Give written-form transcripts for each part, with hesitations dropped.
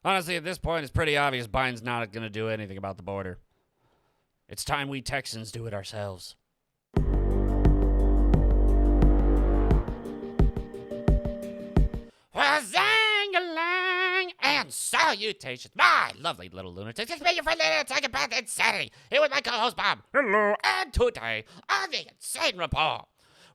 Honestly, at this point, it's pretty obvious Biden's not going to do anything about the border. It's time we Texans do it ourselves. Wazang-a-lang and salutations, my lovely little lunatics. It's me, your friendly Talking About Insanity, here with my co-host Bob. Hello. And today, on the Insane Report,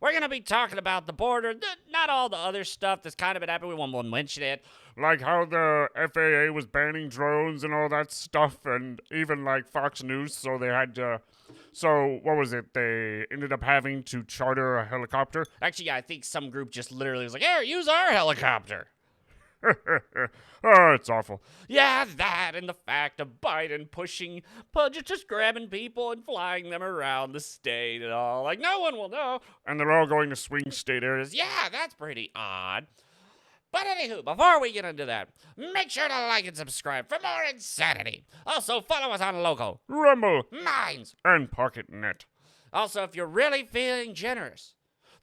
we're going to be talking about the border, not all the other stuff that's kind of been happening. We won't mention it. Like how the FAA was banning drones and all that stuff, and even like Fox News, so they had to... So, what was it? They ended up having to charter a helicopter? Actually, yeah, I think some group just literally was like, here, use our helicopter. Oh, it's awful. Yeah, that and the fact of Biden pushing, just grabbing people and flying them around the state and all. Like, no one will know. And they're all going to swing state areas. Yeah, that's pretty odd. But anywho, before we get into that, make sure to like and subscribe for more insanity. Also, follow us on Local, Rumble, Minds, and PocketNet. Also, if you're really feeling generous,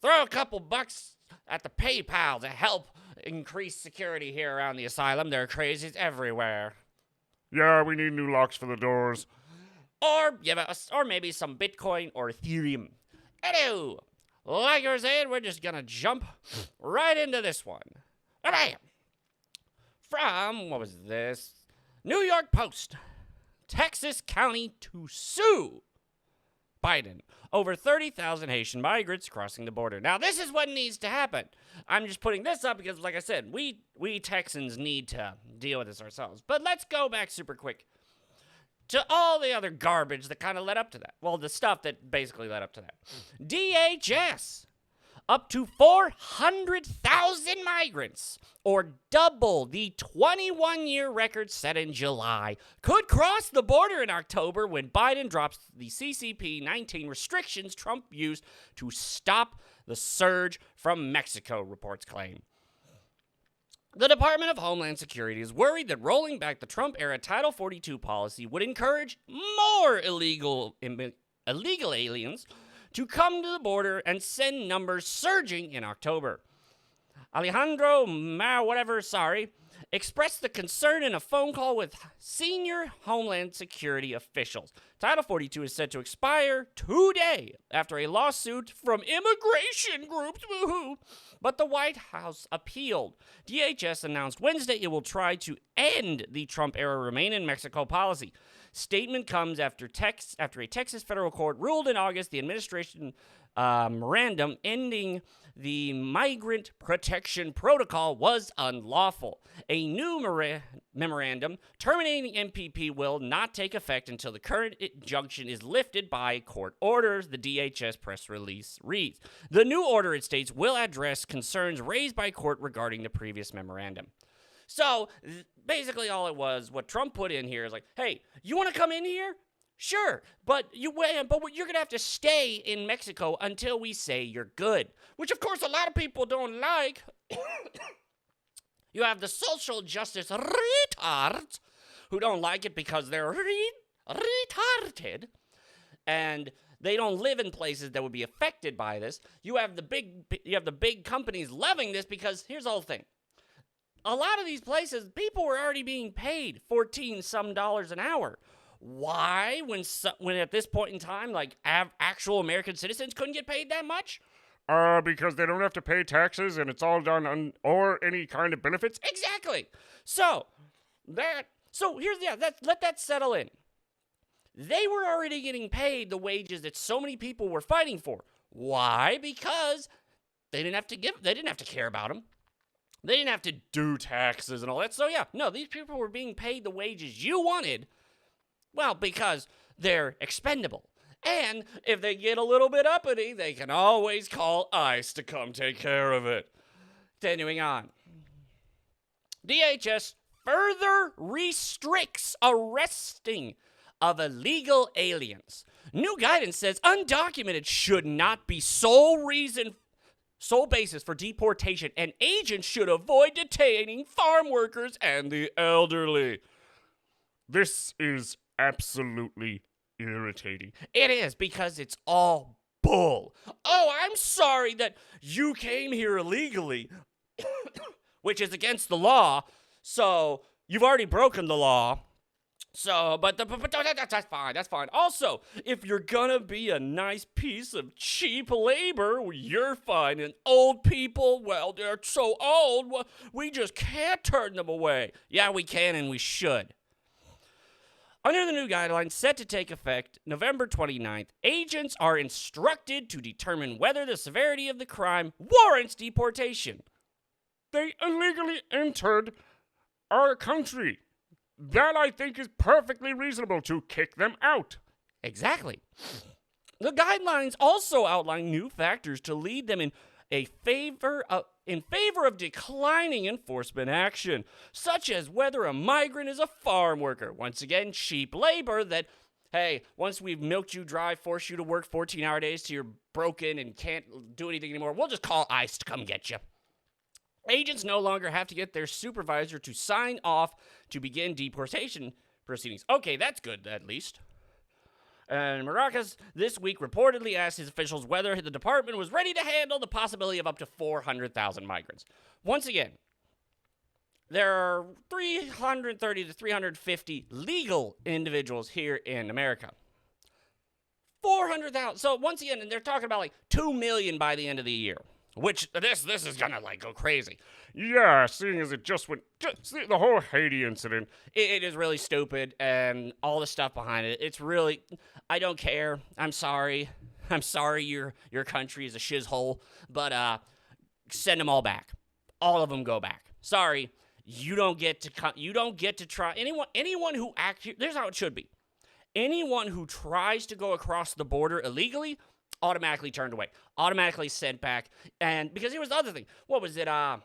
throw a couple bucks at the PayPal to help increase security here around the asylum. There are crazies everywhere. Yeah, we need new locks for the doors. Or give us, or maybe some Bitcoin or Ethereum. Anywho, like I was saying, we're just gonna jump right into this one. Bam! From, what was this? New York Post. Texas county to sue Biden over 30,000 Haitian migrants crossing the border. Now, this is what needs to happen. I'm just putting this up because, like I said, we Texans need to deal with this ourselves. But let's go back super quick to all the other garbage that kind of led up to that. Well, the stuff that basically led up to that. DHS. Up to 400,000 migrants, or double the 21-year record set in July, could cross the border in October when Biden drops the CCP-19 restrictions Trump used to stop the surge from Mexico, reports claim. The Department of Homeland Security is worried that rolling back the Trump-era Title 42 policy would encourage more illegal aliens to come to the border and send numbers surging in October. Alejandro expressed the concern in a phone call with senior Homeland Security officials. Title 42 is set to expire today after a lawsuit from immigration groups, but the White House appealed. DHS announced Wednesday it will try to end the Trump-era Remain in Mexico policy. Statement comes after a Texas federal court ruled in August the administration memorandum ending the Migrant Protection Protocol was unlawful. A new memorandum terminating MPP will not take effect until the current injunction is lifted by court orders, the DHS press release reads. The new order, it states, will address concerns raised by court regarding the previous memorandum. So, basically all it was, what Trump put in here is like, hey, you want to come in here? Sure, but you're going to have to stay in Mexico until we say you're good. Which, of course, a lot of people don't like. You have the social justice retards who don't like it because they're retarded. And they don't live in places that would be affected by this. You have the big companies loving this because here's the whole thing. A lot of these places, people were already being paid $14-some an hour. Why, when at this point in time, like, actual American citizens couldn't get paid that much? Because they don't have to pay taxes and it's all done or any kind of benefits? Exactly. So let that settle in. They were already getting paid the wages that so many people were fighting for. Why? Because they didn't have to care about them. They didn't have to do taxes and all that. So, yeah, no, these people were being paid the wages you wanted, well, because they're expendable. And if they get a little bit uppity, they can always call ICE to come take care of it. Continuing on. DHS further restricts arresting of illegal aliens. New guidance says undocumented should not be sole basis for deportation, and agents should avoid detaining farm workers and the elderly. This is absolutely irritating. It is, because it's all bull. Oh, I'm sorry that you came here illegally, which is against the law, so You've already broken the law. So, but that's fine. That's fine. Also, if you're gonna be a nice piece of cheap labor, well, you're fine. And old people, well, they're so old, well, we just can't turn them away. Yeah, we can and we should. Under the new guidelines set to take effect November 29th, agents are instructed to determine whether the severity of the crime warrants deportation. They illegally entered our country. That, I think, is perfectly reasonable to kick them out. Exactly. The guidelines also outline new factors to lead them in favor of declining enforcement action, such as whether a migrant is a farm worker. Once again, cheap labor that, hey, once we've milked you dry, forced you to work 14-hour days till you're broken and can't do anything anymore, we'll just call ICE to come get you. Agents no longer have to get their supervisor to sign off to begin deportation proceedings. Okay, that's good, at least. And Maracas this week reportedly asked his officials whether the department was ready to handle the possibility of up to 400,000 migrants. Once again, there are 330 to 350 legal individuals here in America. 400,000. So once again, and they're talking about like 2 million by the end of the year. Which, this is gonna, like, go crazy. Yeah, seeing as it just went, the whole Haiti incident. It is really stupid, and all the stuff behind it, it's really, I don't care. I'm sorry. I'm sorry your country is a shizhole, but, send them all back. All of them go back. Sorry, you don't get to try, anyone who actually, here's how it should be. Anyone who tries to go across the border illegally, automatically turned away, automatically sent back. And because here was the other thing. What was it? I'm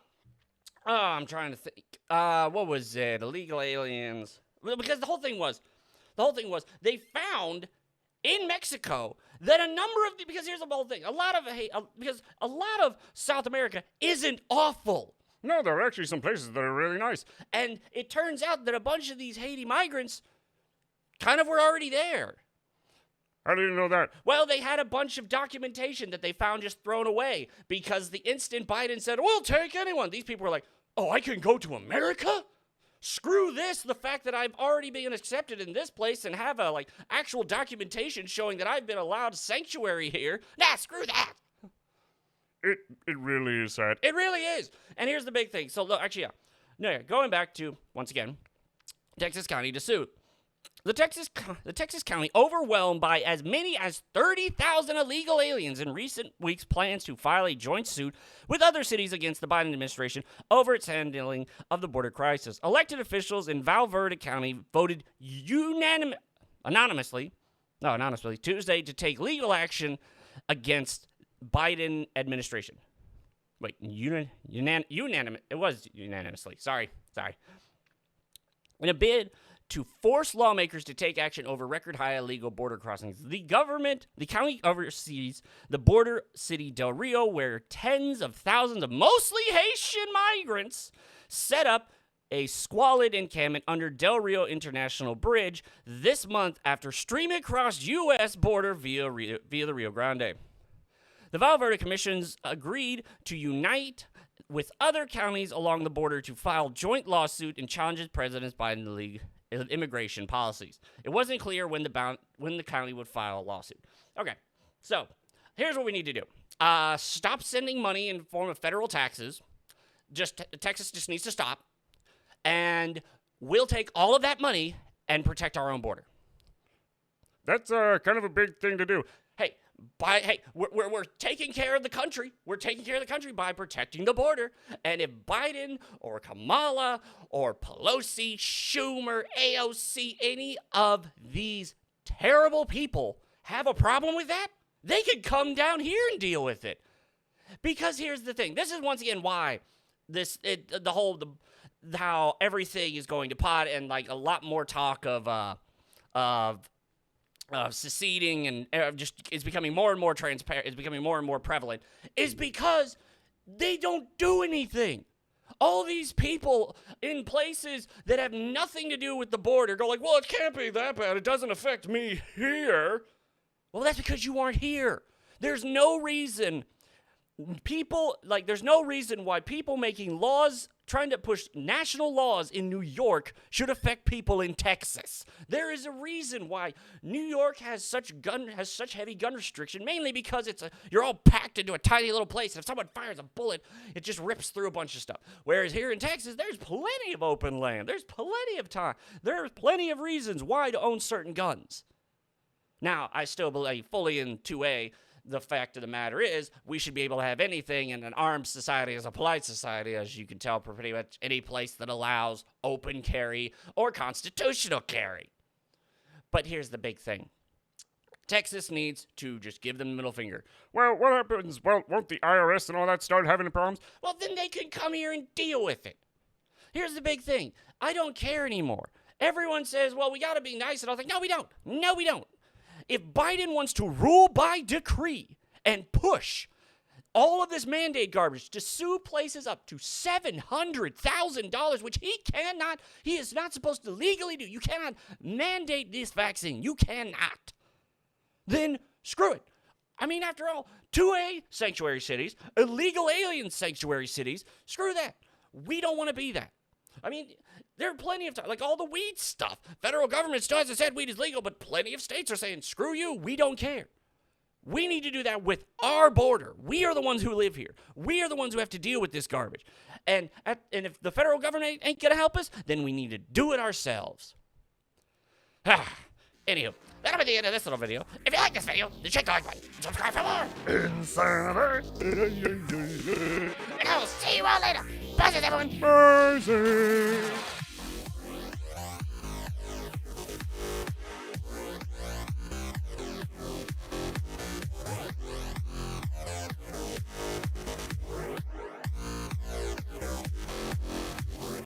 trying to think. What was it? Illegal aliens. Because the whole thing was they found in Mexico that a number of because here's the whole thing. Because a lot of South America isn't awful. No, there are actually some places that are really nice. And it turns out that a bunch of these Haiti migrants kind of were already there. How did you know that? Well, they had a bunch of documentation that they found just thrown away because the instant Biden said, we'll take anyone, these people were like, oh, I can go to America? Screw this, the fact that I've already been accepted in this place and have a actual documentation showing that I've been allowed sanctuary here. Nah, screw that. It really is sad. It really is. And here's the big thing. So, look, actually, yeah. No, going back to, once again, Texas County to sue. The Texas County, overwhelmed by as many as 30,000 illegal aliens in recent weeks, plans to file a joint suit with other cities against the Biden administration over its handling of the border crisis. Elected officials in Val Verde County voted anonymously Tuesday to take legal action against Biden administration. Wait, unanimous? It was unanimously. Sorry. In a bid to force lawmakers to take action over record-high illegal border crossings, the county oversees the border city Del Rio, where tens of thousands of mostly Haitian migrants set up a squalid encampment under Del Rio International Bridge this month after streaming across U.S. border via the Rio Grande. The Val Verde Commissions agreed to unite with other counties along the border to file joint lawsuit and challenges President Biden's immigration policies. It wasn't clear when the county would file a lawsuit. Okay, so here's what we need to do. Stop sending money in the form of federal taxes. Texas just needs to stop. And we'll take all of that money and protect our own border. That's kind of a big thing to do. We're taking care of the country. We're taking care of the country by protecting the border. And if Biden or Kamala or Pelosi, Schumer, AOC, any of these terrible people have a problem with that, they can come down here and deal with it. Because here's the thing. This is once again why how everything is going to pot and like a lot more talk of seceding and just it's becoming more and more transparent, it's becoming more and more prevalent, is because they don't do anything. All these people in places that have nothing to do with the border go like, well, it can't be that bad. It doesn't affect me here. Well, that's because you aren't here. There's no reason why people making laws trying to push national laws in New York should affect people in Texas. There is a reason why New York has such heavy gun restriction, mainly because you're all packed into a tiny little place, and if someone fires a bullet, it just rips through a bunch of stuff. Whereas here in Texas, there's plenty of open land. There's plenty of time. There's plenty of reasons why to own certain guns. Now, I still believe fully in 2A. The fact of the matter is, we should be able to have anything, and an armed society is a polite society, as you can tell, for pretty much any place that allows open carry or constitutional carry. But here's the big thing. Texas needs to just give them the middle finger. Well, what happens? Well, won't the IRS and all that start having problems? Well, then they can come here and deal with it. Here's the big thing. I don't care anymore. Everyone says, well, we got to be nice, and I was like, no, we don't. No, we don't. If Biden wants to rule by decree and push all of this mandate garbage to sue places up to $700,000, which he is not supposed to legally do. You cannot mandate this vaccine. You cannot. Then screw it. I mean, after all, 2A sanctuary cities, illegal alien sanctuary cities, screw that. We don't want to be that. I mean, there are plenty of time, like all the weed stuff. Federal government still hasn't said weed is legal, but plenty of states are saying, screw you, we don't care. We need to do that with our border. We are the ones who live here. We are the ones who have to deal with this garbage. And if the federal government ain't going to help us, then we need to do it ourselves. Anywho, that'll be the end of this little video. If you like this video, then check the like button. Subscribe for more. Insanity. And I will see you all later. Bye, everyone. Bye.